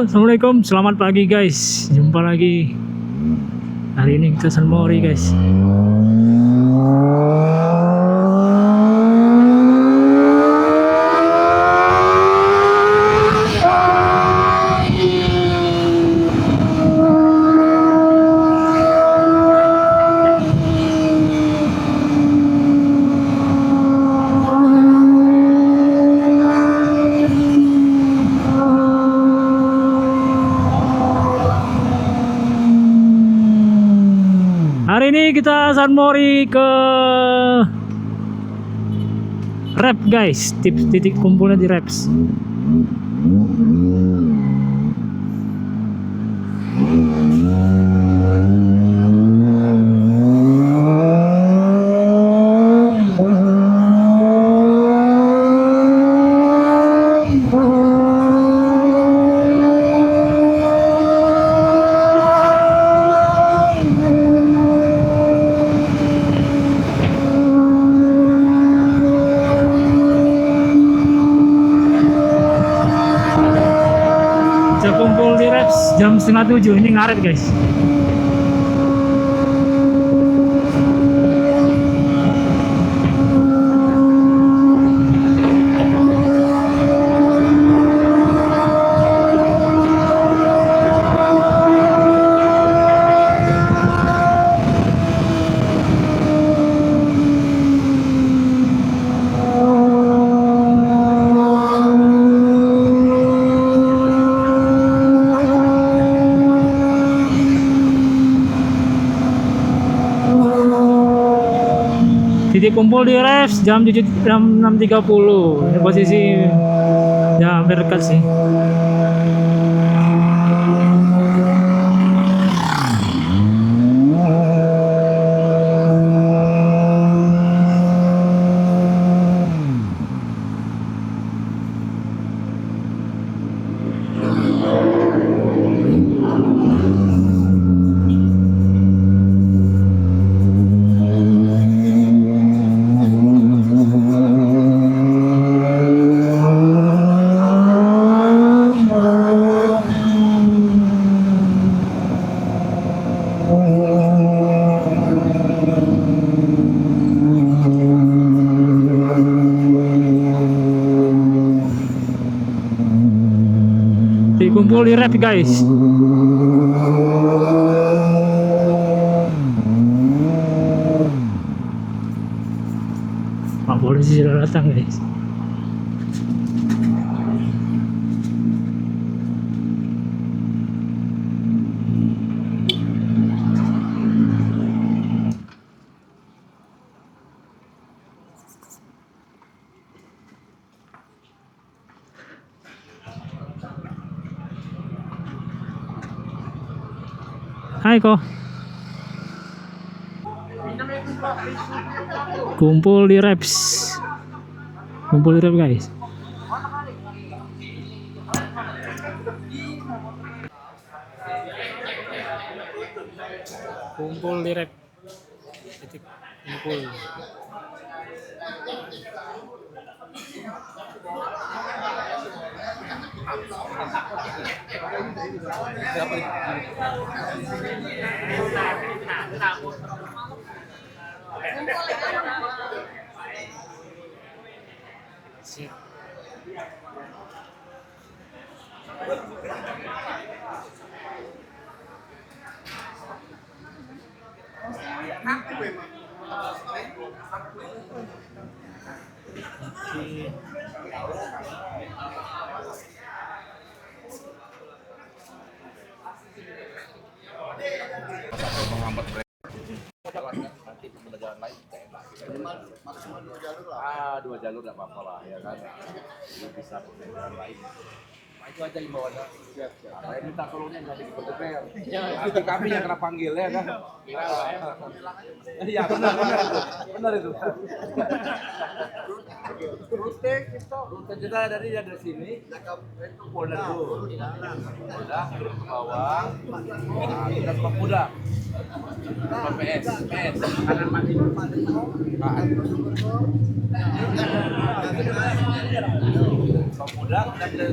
Assalamualaikum, selamat pagi guys. Jumpa lagi. Hari ini kita San Mori guys. Hari ini kita San Mori ke Rep guys, titik kumpulnya di Reps. Kumpul di Reps jam 6:30, ini ngaret guys. Titik kumpul di Reps jam 6.30. Ini posisi ya hampir dekat sih. Kumpul di Rep guys. Pak polisi sudah datang guys. Hai kok. Kumpul di Reps. Kumpul di Rep guys. Kumpul di Rep. Titik kumpul. Sip. Menghambat nanti pembelajaran lain maksimal 2 jalur lah. 2 jalur nggak apa-apa lah ya kan. Ini bisa pembelajaran lain. Nah, itu aja imbauannya. Siap. Saya minta tolongnya nggak di DPR. Nanti kami yang kena panggil ya kan. Iya benar itu. Rute kita dari sini ke Polda dulu. Polda ke bawah. Kita ke Polda. PS kanan mati. Kalau muda kita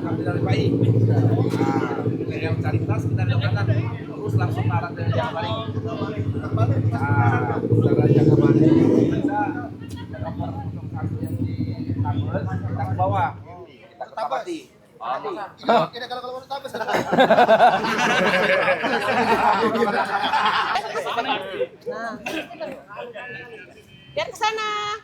ambil dari bayi. Nah, yang cari tas kita dari kanan, terus langsung arah ke yang paling. Nah, cara jaga balik kita jaga potong satu yang di tabel, kita ke bawah, kita ke tapati. Ini kalau tabes. Nah. Biar ke sana.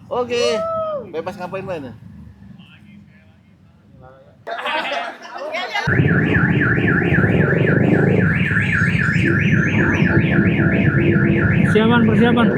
Oke, bebas ngapain main? Persiapan, persiapan.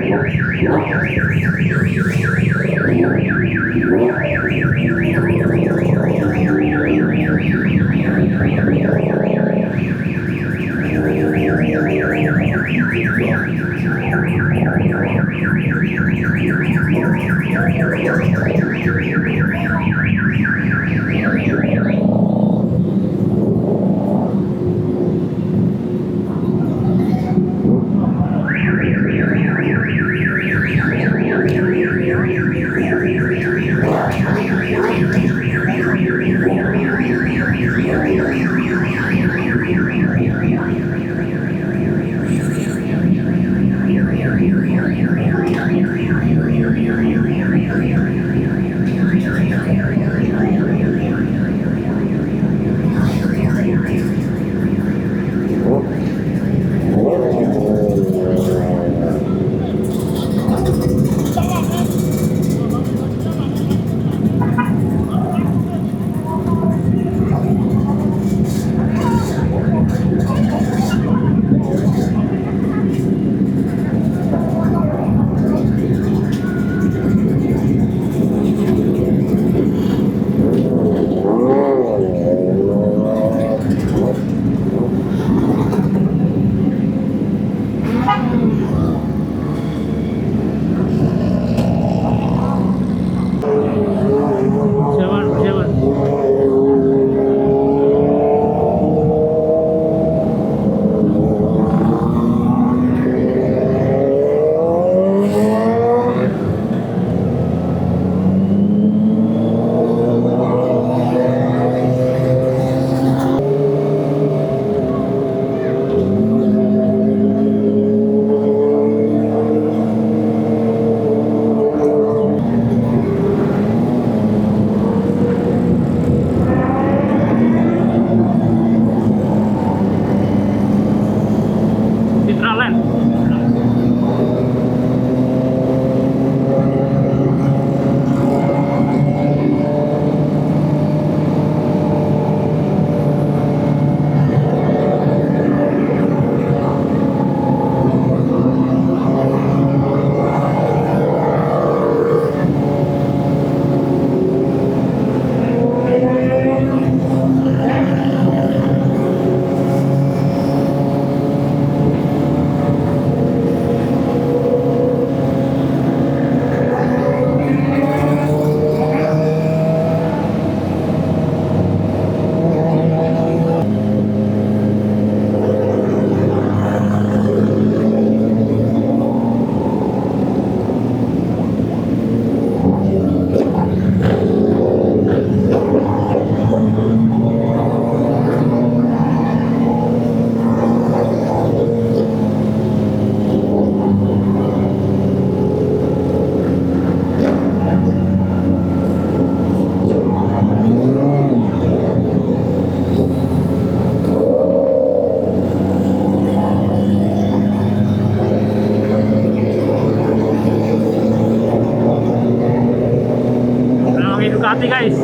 Persiapan, persiapan. Citraland. Ducati guys.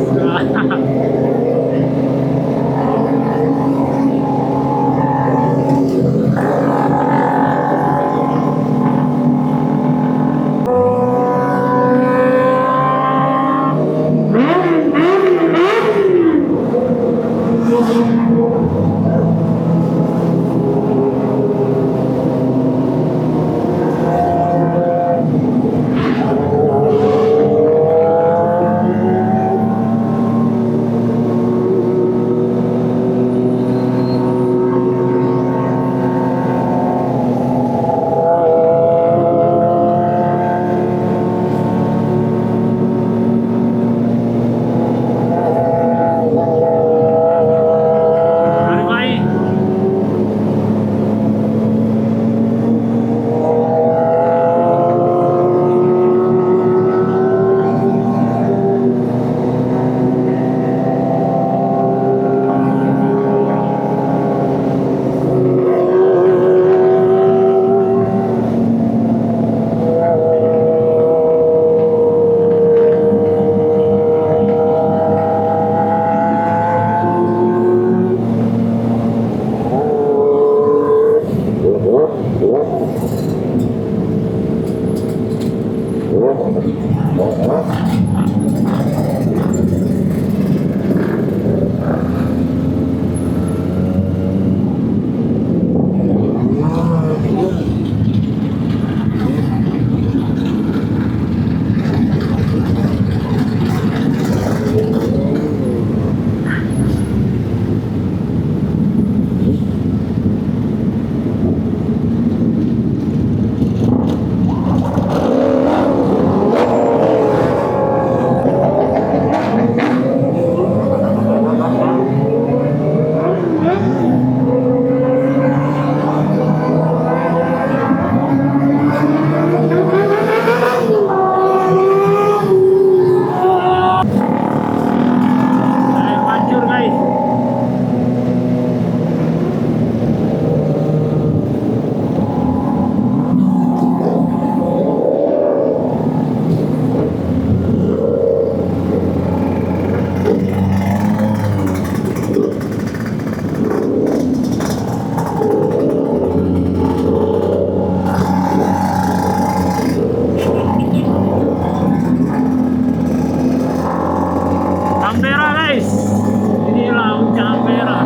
Hancur guys. Canberra guys, ini laut Canberra.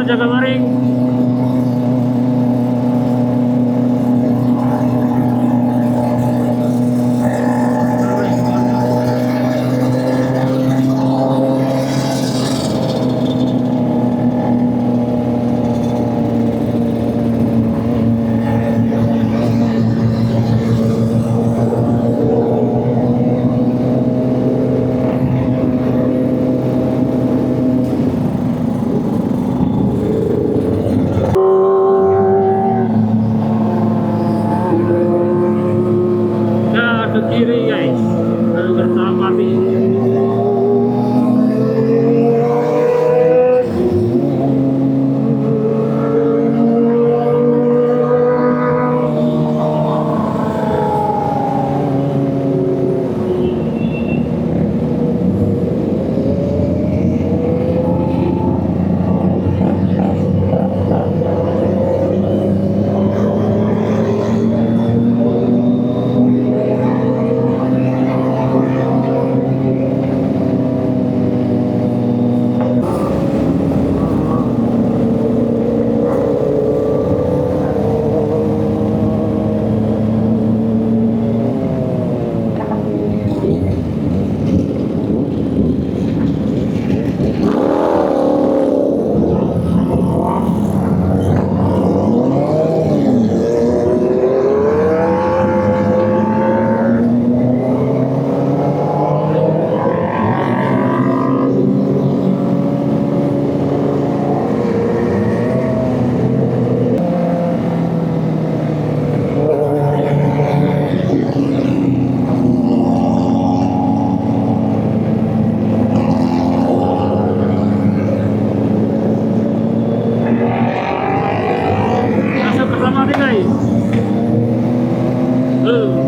jaga maring. Motornya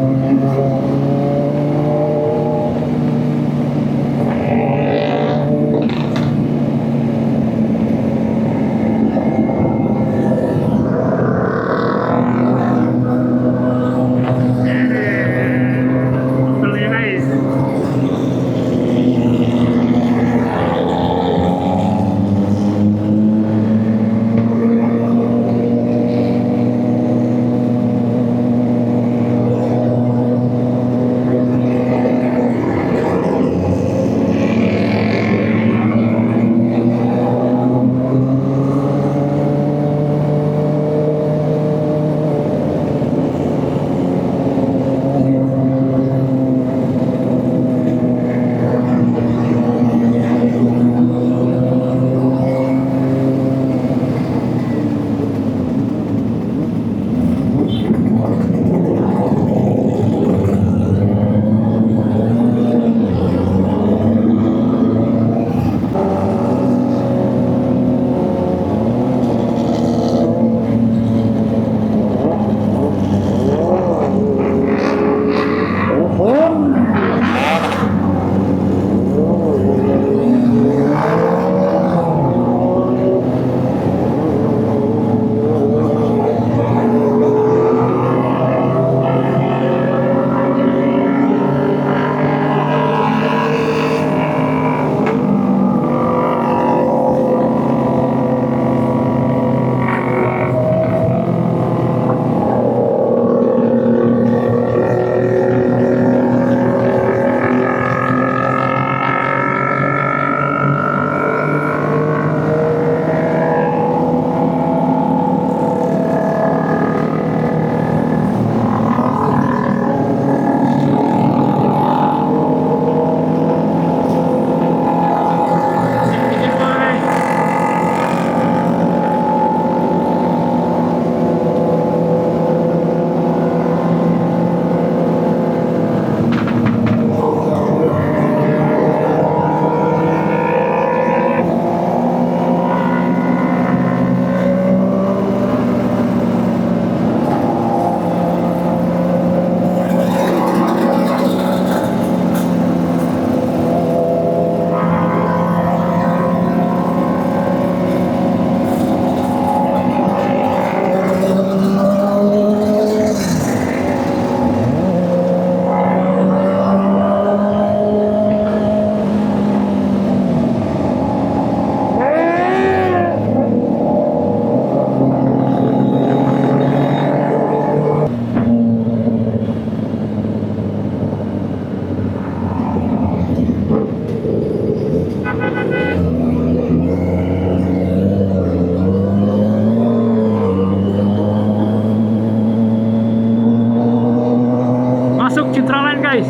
guys.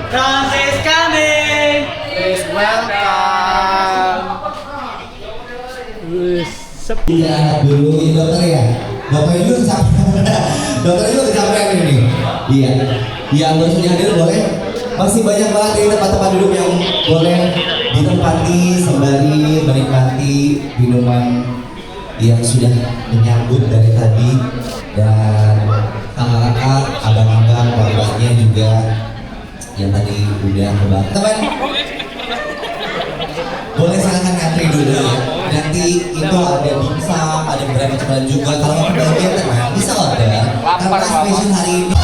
Francis coming. Please welcome. Wis, sep. Iya dulu ya dokter ya. Dokter juga kecapean. Dokter juga kecapean ini. Iya. Yang baru hadir boleh. Masih banyak banget di tempat-tempat duduk yang boleh ditempati sembari menikmati minuman yang sudah menyambut dari tadi, dan kakak-kakak, abang-abang, babanya juga yang tadi udah ngebahas. Teman, boleh silakan ngantri dulu ya. Nanti itu ada dimsum, ada beberapa macam juga. Kalau mau kebagian tenang, bisa order. Karena spesial hari ini.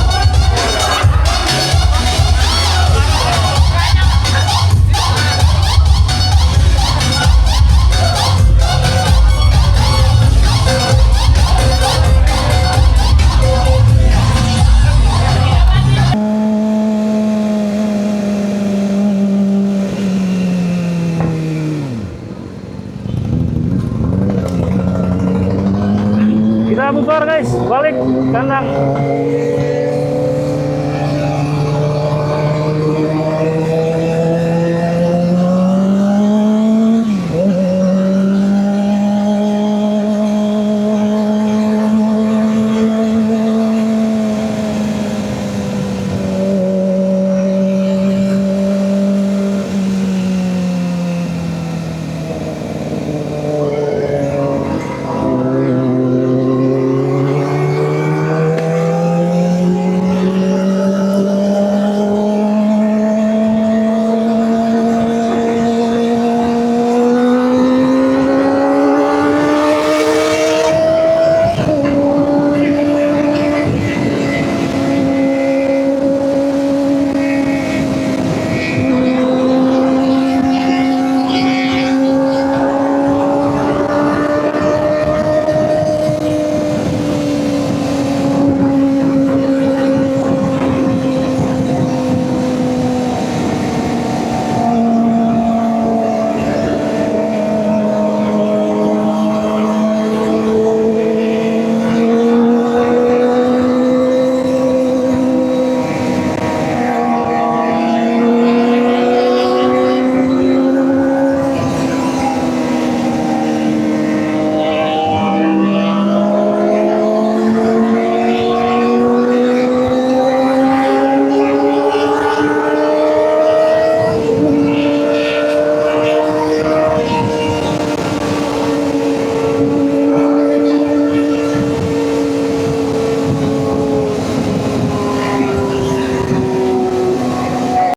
Kita bubar guys, balik kandang.